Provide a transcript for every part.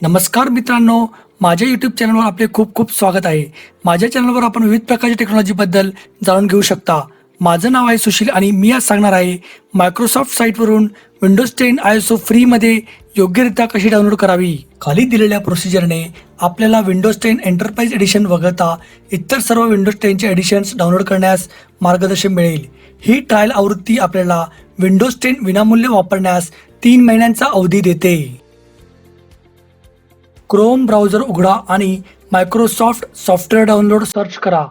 नमस्कार मित्रांनो, माझ्या यूट्यूब चॅनलवर आपले खूप खूप स्वागत आहे। माझ्या चॅनलवर आपण विविध प्रकारच्या टेक्नॉलॉजीबद्दल जाणून घेऊ शकता। माझं नाव आहे सुशील आणि मी आज सांगणार आहे मायक्रोसॉफ्ट साईटवरून विंडोज 10 ISO फ्रीमध्ये योग्यरित्या कशी डाउनलोड करावी। खाली दिलेल्या प्रोसिजरने आपल्याला विंडोज 10 एंटरप्राइज एडिशन वगळता इतर सर्व विंडोज 10 चे एडिशन्स डाउनलोड करण्यास मार्गदर्शन मिळेल। ही ट्रायल आवृत्ती आपल्याला विंडोज 10 विनामूल्य वापरण्यास 3 महिन्यांचा अवधी देते। क्रोम ब्राउझर उघडा आणि मायक्रोसॉफ्ट सॉफ्टवेअर डाउनलोड सर्च करा।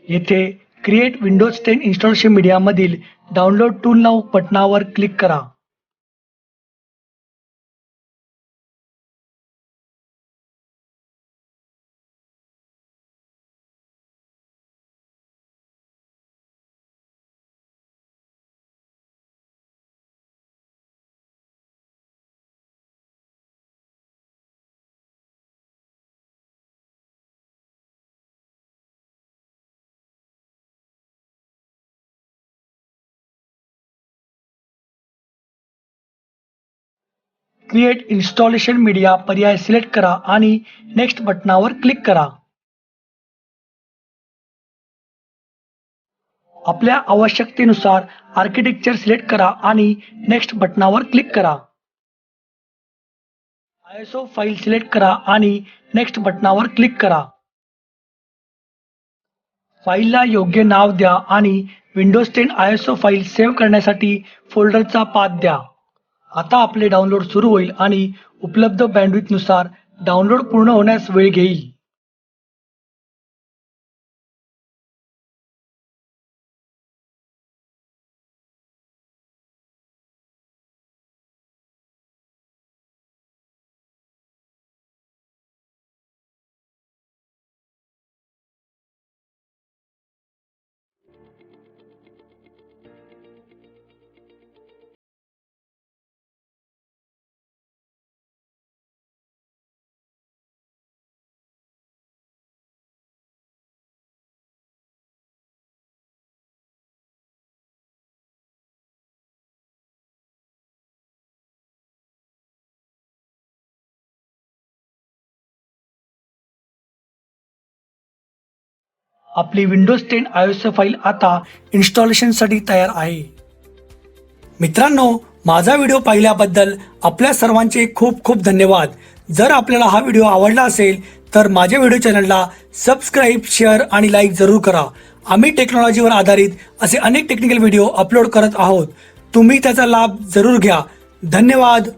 येथे क्रिएट विंडोज 10 इन्स्टॉलेशन मीडिया मधील डाउनलोड टूल नाव बटनावर क्लिक करा। क्रिएट इन्स्टॉलेशन मीडिया पर्याय सिलेक्ट करा आणि नेक्स्ट बटनावर क्लिक करा। आपल्या आवश्यकतेनुसार आर्किटेक्चर सिलेक्ट करा आणि नेक्स्ट बटनावर क्लिक करा। ISO फाईल सिलेक्ट करा आणि नेक्स्ट बटनावर क्लिक करा। फाईलला योग्य नाव द्या आणि विंडोज 10 ISO फाईल सेव्ह करण्यासाठी फोल्डरचा पाथ द्या। आता आपले डाउनलोड सुरू होईल आणि उपलब्ध बँडविड्थनुसार डाउनलोड पूर्ण होण्यास वेळ घेईल। आपली विंडोज 10 ISO फाईल आता इन्स्टॉलेशनसाठी तयार आहे। मित्रांनो, माझा व्हिडिओ पाहिल्याबद्दल आपल्या सर्वांचे खूप खूप धन्यवाद। जर आपल्याला हा व्हिडिओ आवडला असेल तर माझ्या व्हिडिओ चॅनलला सबस्क्राईब, शेअर आणि लाईक जरूर करा। आम्ही टेक्नॉलॉजीवर आधारित असे अनेक टेक्निकल व्हिडिओ अपलोड करत आहोत। तुम्ही त्याचा लाभ जरूर घ्या। धन्यवाद।